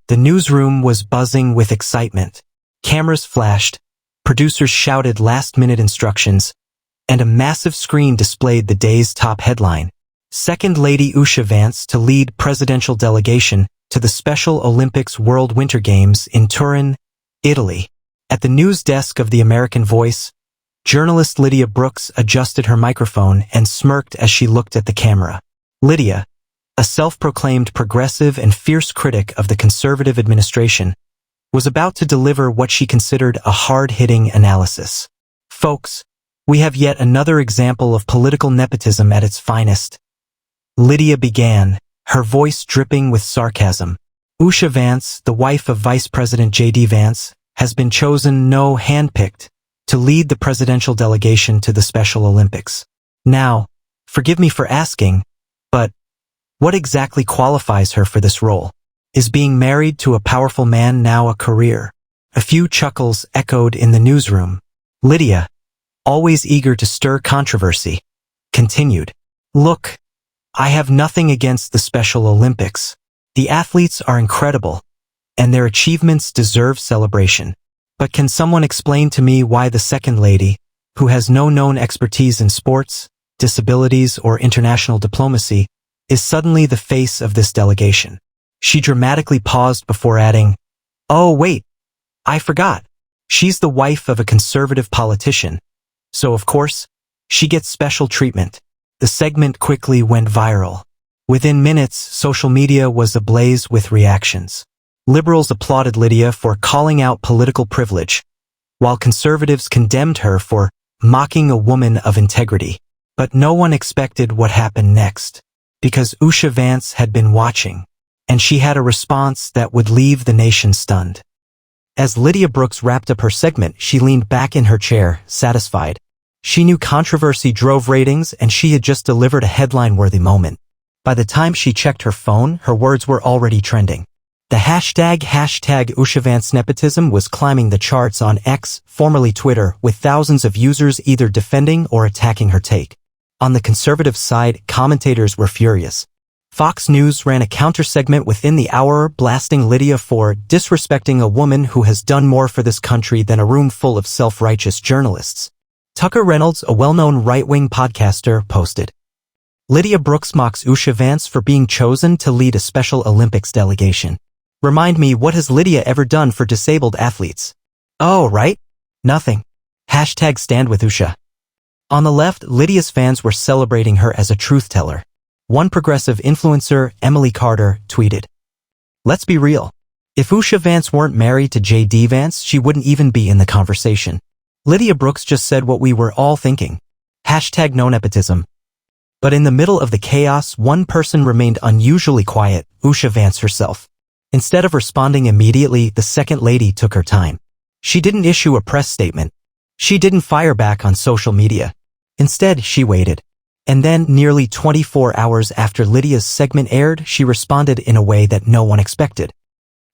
The newsroom was buzzing with excitement. Cameras flashed, producers shouted last-minute instructions, and a massive screen displayed the day's top headline. Second Lady Usha Vance to lead presidential delegation to the Special Olympics World Winter Games in Turin, Italy. At the news desk of the American Voice, journalist Lydia Brooks adjusted her microphone and smirked as she looked at the camera. Lydia, a self-proclaimed progressive and fierce critic of the conservative administration, was about to deliver what she considered a hard-hitting analysis. Folks, we have yet another example of political nepotism at its finest. Lydia began, her voice dripping with sarcasm. Usha Vance, the wife of Vice President J.D. Vance, has been chosen, no, handpicked, to lead the presidential delegation to the Special Olympics. Now, forgive me for asking, but what exactly qualifies her for this role? Is being married to a powerful man now a career? A few chuckles echoed in the newsroom. Lydia, always eager to stir controversy, continued. Look, I have nothing against the Special Olympics. The athletes are incredible, and their achievements deserve celebration. But can someone explain to me why the Second Lady, who has no known expertise in sports, disabilities, or international diplomacy, is suddenly the face of this delegation? She dramatically paused before adding, "Oh, wait, I forgot. She's the wife of a conservative politician. So, of course, she gets special treatment." The segment quickly went viral. Within minutes, social media was ablaze with reactions. Liberals applauded Lydia for calling out political privilege, while conservatives condemned her for mocking a woman of integrity. But no one expected what happened next, because Usha Vance had been watching, and she had a response that would leave the nation stunned. As Lydia Brooks wrapped up her segment, she leaned back in her chair, satisfied. She knew controversy drove ratings, and she had just delivered a headline-worthy moment. By the time she checked her phone, her words were already trending. The hashtag Usha Vance nepotism was climbing the charts on X, formerly Twitter, with thousands of users either defending or attacking her take. On the conservative side, commentators were furious. Fox News ran a counter-segment within the hour blasting Lydia for disrespecting a woman who has done more for this country than a room full of self-righteous journalists. Tucker Reynolds, a well-known right-wing podcaster, posted, "Lydia Brooks mocks Usha Vance for being chosen to lead a Special Olympics delegation. Remind me, what has Lydia ever done for disabled athletes? Oh, right? Nothing. Hashtag stand with Usha." On the left, Lydia's fans were celebrating her as a truth-teller. One progressive influencer, Emily Carter, tweeted, "Let's be real. If Usha Vance weren't married to J.D. Vance, she wouldn't even be in the conversation. Lydia Brooks just said what we were all thinking. Hashtag no nepotism." But in the middle of the chaos, one person remained unusually quiet, Usha Vance herself. Instead of responding immediately, the Second Lady took her time. She didn't issue a press statement. She didn't fire back on social media. Instead, she waited. And then, nearly 24 hours after Lydia's segment aired, she responded in a way that no one expected.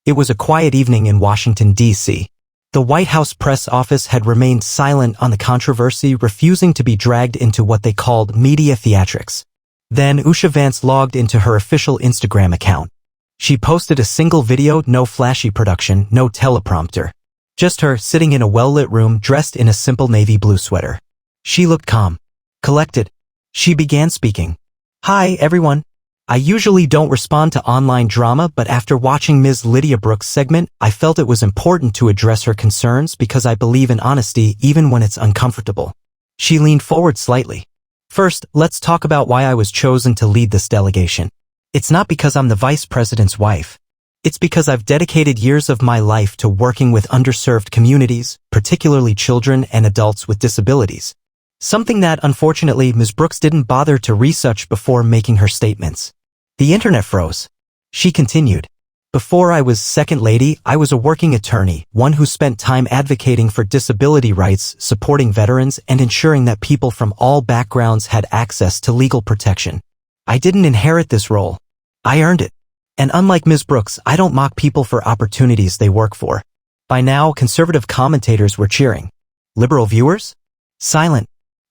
It was a quiet evening in Washington, D.C. The White House press office had remained silent on the controversy, refusing to be dragged into what they called media theatrics. Then Usha Vance logged into her official Instagram account. She posted a single video, no flashy production, no teleprompter. Just her sitting in a well-lit room dressed in a simple navy blue sweater. She looked calm, collected. She began speaking. "Hi, everyone. I usually don't respond to online drama, but after watching Ms. Lydia Brooks' segment, I felt it was important to address her concerns because I believe in honesty even when it's uncomfortable." She leaned forward slightly. "First, let's talk about why I was chosen to lead this delegation. It's not because I'm the vice president's wife. It's because I've dedicated years of my life to working with underserved communities, particularly children and adults with disabilities. Something that, unfortunately, Ms. Brooks didn't bother to research before making her statements. The internet froze. She continued. "Before I was Second Lady, I was a working attorney, one who spent time advocating for disability rights, supporting veterans, and ensuring that people from all backgrounds had access to legal protection. I didn't inherit this role. I earned it. And unlike Ms. Brooks, I don't mock people for opportunities they work for." By now, conservative commentators were cheering. Liberal viewers? Silent.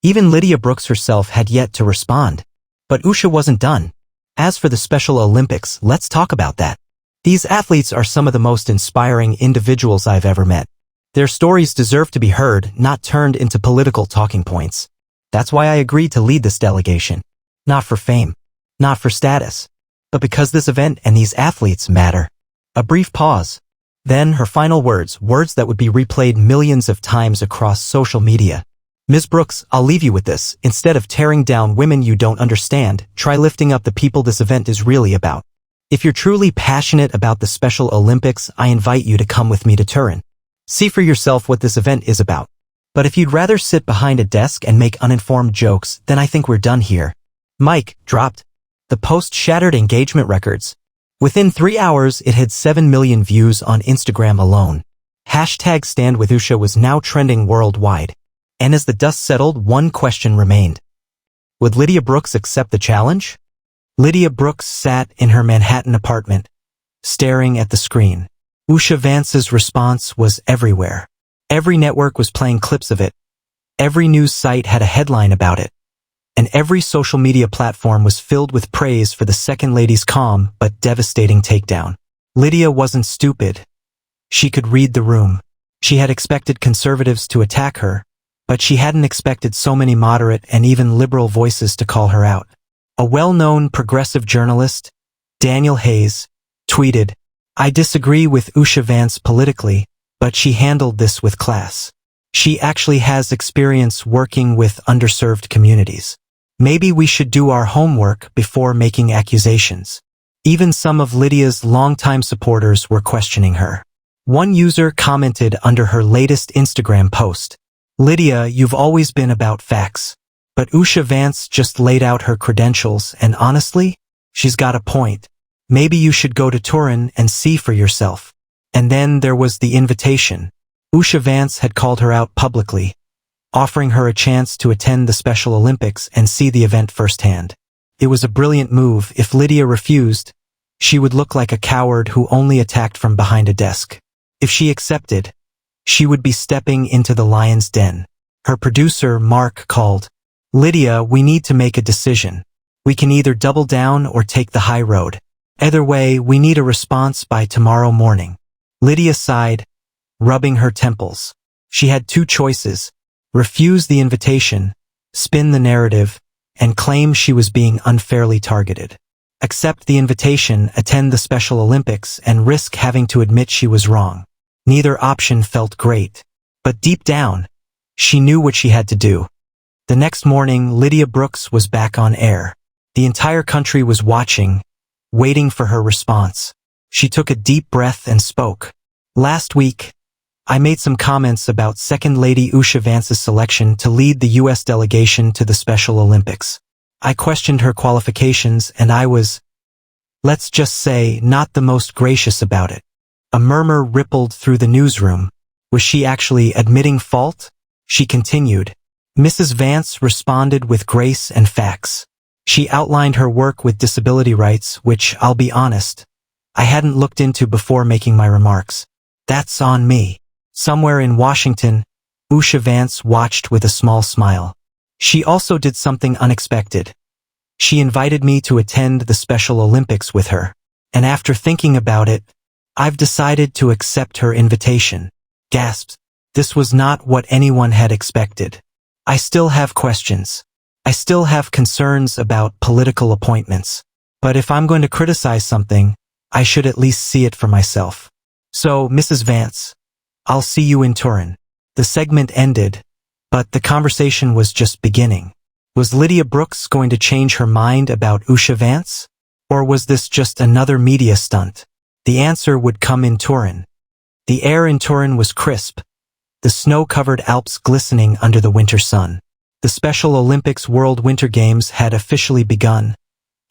Even Lydia Brooks herself had yet to respond. But Usha wasn't done. As for the Special Olympics, let's talk about that. These athletes are some of the most inspiring individuals I've ever met. Their stories deserve to be heard, not turned into political talking points. That's why I agreed to lead this delegation. Not for fame, not for status, but because this event and these athletes matter. A brief pause. Then her final words that would be replayed millions of times across social media. Ms. Brooks, I'll leave you with this. Instead of tearing down women you don't understand, try lifting up the people this event is really about. If you're truly passionate about the Special Olympics, I invite you to come with me to Turin. See for yourself what this event is about. But if you'd rather sit behind a desk and make uninformed jokes, then I think we're done here. Mic dropped. The post shattered engagement records. Within 3 hours, it had 7 million views on Instagram alone. Hashtag Stand with Usha was now trending worldwide. And as the dust settled, one question remained. Would Lydia Brooks accept the challenge? Lydia Brooks sat in her Manhattan apartment, staring at the screen. Usha Vance's response was everywhere. Every network was playing clips of it. Every news site had a headline about it. And every social media platform was filled with praise for the second lady's calm but devastating takedown. Lydia wasn't stupid. She could read the room. She had expected conservatives to attack her, but she hadn't expected so many moderate and even liberal voices to call her out. A well-known progressive journalist, Daniel Hayes, tweeted, "I disagree with Usha Vance politically, but she handled this with class. She actually has experience working with underserved communities. Maybe we should do our homework before making accusations." Even some of Lydia's longtime supporters were questioning her. One user commented under her latest Instagram post, "Lydia, you've always been about facts. But Usha Vance just laid out her credentials, and honestly, she's got a point. Maybe you should go to Turin and see for yourself." And then there was the invitation. Usha Vance had called her out publicly, offering her a chance to attend the Special Olympics and see the event firsthand. It was a brilliant move. If Lydia refused, she would look like a coward who only attacked from behind a desk. If she accepted, she would be stepping into the lion's den. Her producer, Mark, called, "Lydia, we need to make a decision. We can either double down or take the high road. Either way, we need a response by tomorrow morning." Lydia sighed, rubbing her temples. She had two choices: refuse the invitation, spin the narrative, and claim she was being unfairly targeted. Accept the invitation, attend the Special Olympics, and risk having to admit she was wrong. Neither option felt great. But deep down, she knew what she had to do. The next morning, Lydia Brooks was back on air. The entire country was watching, waiting for her response. She took a deep breath and spoke. "Last week, I made some comments about Second Lady Usha Vance's selection to lead the U.S. delegation to the Special Olympics. I questioned her qualifications and I was, let's just say, not the most gracious about it." A murmur rippled through the newsroom. Was she actually admitting fault? She continued. Mrs. Vance responded with grace and facts. She outlined her work with disability rights, which, I'll be honest, I hadn't looked into before making my remarks. "That's on me." Somewhere in Washington, Usha Vance watched with a small smile. She also did something unexpected. She invited me to attend the Special Olympics with her. And after thinking about it, I've decided to accept her invitation. Gasped. This was not what anyone had expected. I still have questions. I still have concerns about political appointments. But if I'm going to criticize something, I should at least see it for myself. So, Mrs. Vance, I'll see you in Turin. The segment ended, but the conversation was just beginning. Was Lydia Brooks going to change her mind about Usha Vance? Or was this just another media stunt? The answer would come in Turin. The air in Turin was crisp, the snow-covered Alps glistening under the winter sun. The Special Olympics World Winter Games had officially begun,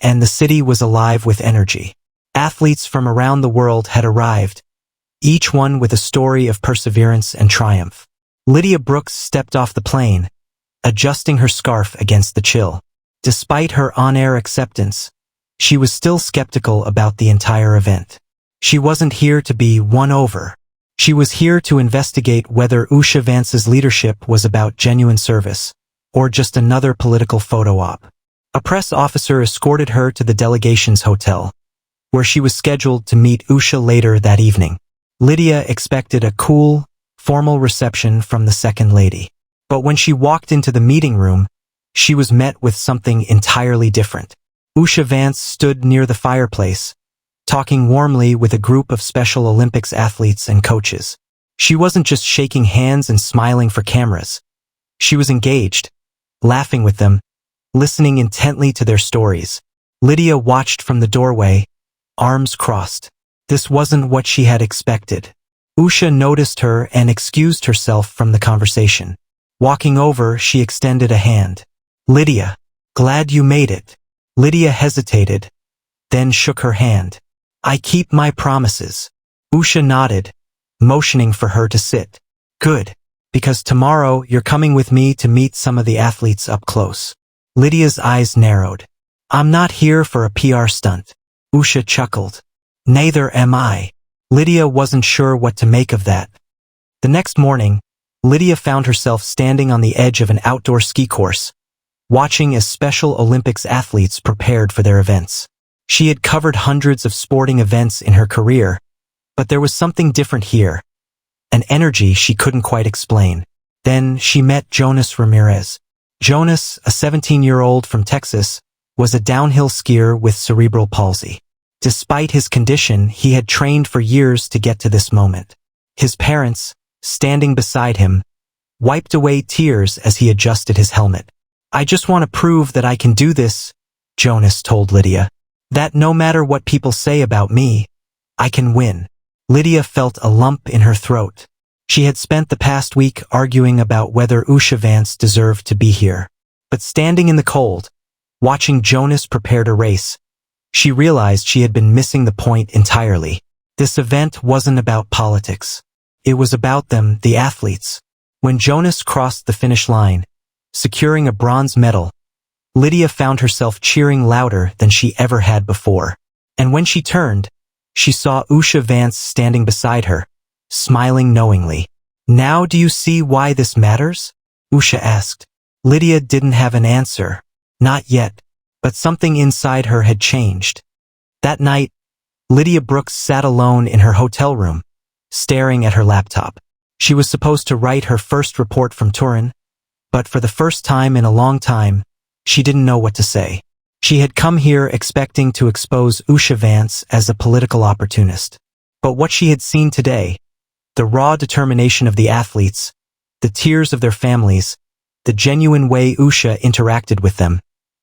and the city was alive with energy. Athletes from around the world had arrived, each one with a story of perseverance and triumph. Lydia Brooks stepped off the plane, adjusting her scarf against the chill. Despite her on-air acceptance, she was still skeptical about the entire event. She wasn't here to be won over. She was here to investigate whether Usha Vance's leadership was about genuine service, or just another political photo op. A press officer escorted her to the delegation's hotel, where she was scheduled to meet Usha later that evening. Lydia expected a cool, formal reception from the second lady. But when she walked into the meeting room, she was met with something entirely different. Usha Vance stood near the fireplace, talking warmly with a group of Special Olympics athletes and coaches. She wasn't just shaking hands and smiling for cameras. She was engaged, laughing with them, listening intently to their stories. Lydia watched from the doorway, arms crossed. This wasn't what she had expected. Usha noticed her and excused herself from the conversation. Walking over, she extended a hand. "Lydia, glad you made it." Lydia hesitated, then shook her hand. "I keep my promises." Usha nodded, motioning for her to sit. "Good, because tomorrow you're coming with me to meet some of the athletes up close." Lydia's eyes narrowed. "I'm not here for a PR stunt." Usha chuckled. "Neither am I." Lydia wasn't sure what to make of that. The next morning, Lydia found herself standing on the edge of an outdoor ski course, watching as Special Olympics athletes prepared for their events. She had covered hundreds of sporting events in her career, but there was something different here, an energy she couldn't quite explain. Then she met Jonas Ramirez. Jonas, a 17-year-old from Texas, was a downhill skier with cerebral palsy. Despite his condition, he had trained for years to get to this moment. His parents, standing beside him, wiped away tears as he adjusted his helmet. "I just want to prove that I can do this," Jonas told Lydia. "That no matter what people say about me, I can win." Lydia felt a lump in her throat. She had spent the past week arguing about whether Usha Vance deserved to be here. But standing in the cold, watching Jonas prepare to race, she realized she had been missing the point entirely. This event wasn't about politics. It was about them, the athletes. When Jonas crossed the finish line, securing a bronze medal, Lydia found herself cheering louder than she ever had before. And when she turned, she saw Usha Vance standing beside her, smiling knowingly. "Now do you see why this matters?" Usha asked. Lydia didn't have an answer. Not yet. But something inside her had changed. That night, Lydia Brooks sat alone in her hotel room, staring at her laptop. She was supposed to write her first report from Turin, but for the first time in a long time, she didn't know what to say. She had come here expecting to expose Usha Vance as a political opportunist. But what she had seen today, the raw determination of the athletes, the tears of their families, the genuine way Usha interacted with them,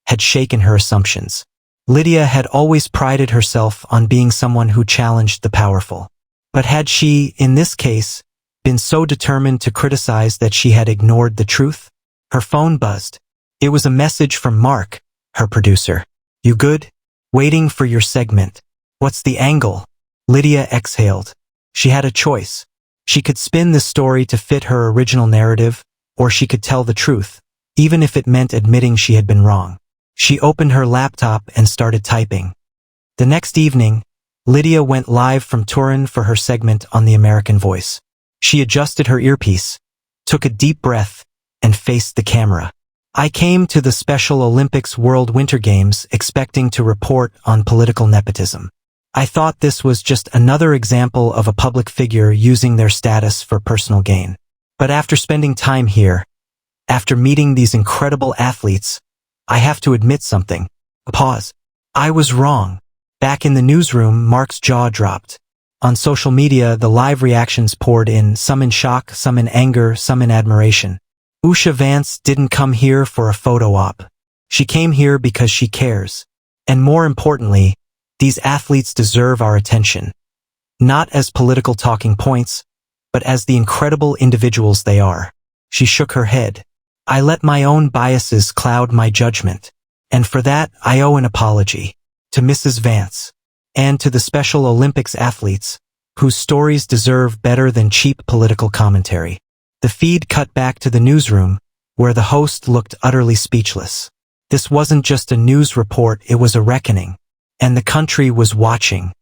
had shaken her assumptions. Lydia had always prided herself on being someone who challenged the powerful. But had she, in this case, been so determined to criticize that she had ignored the truth? Her phone buzzed. It was a message from Mark, her producer. "You good? Waiting for your segment. What's the angle?" Lydia exhaled. She had a choice. She could spin the story to fit her original narrative, or she could tell the truth, even if it meant admitting she had been wrong. She opened her laptop and started typing. The next evening, Lydia went live from Turin for her segment on The American Voice. She adjusted her earpiece, took a deep breath, and faced the camera. "I came to the Special Olympics World Winter Games expecting to report on political nepotism. I thought this was just another example of a public figure using their status for personal gain. But after spending time here, after meeting these incredible athletes, I have to admit something." Pause. "I was wrong." Back in the newsroom, Mark's jaw dropped. On social media, the live reactions poured in, some in shock, some in anger, some in admiration. Usha Vance didn't come here for a photo op. She came here because she cares. And more importantly, these athletes deserve our attention. Not as political talking points, but as the incredible individuals they are. She shook her head. "I let my own biases cloud my judgment. And for that, I owe an apology. To Mrs. Vance. And to the Special Olympics athletes, whose stories deserve better than cheap political commentary." The feed cut back to the newsroom, where the host looked utterly speechless. This wasn't just a news report, it was a reckoning. And the country was watching.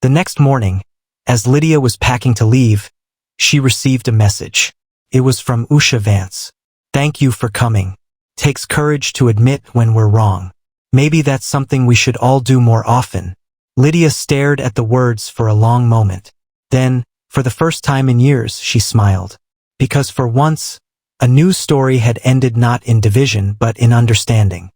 The next morning, as Lydia was packing to leave, she received a message. It was from Usha Vance. "Thank you for coming. Takes courage to admit when we're wrong. Maybe that's something we should all do more often." Lydia stared at the words for a long moment. Then, for the first time in years, she smiled. Because for once, a news story had ended not in division but in understanding.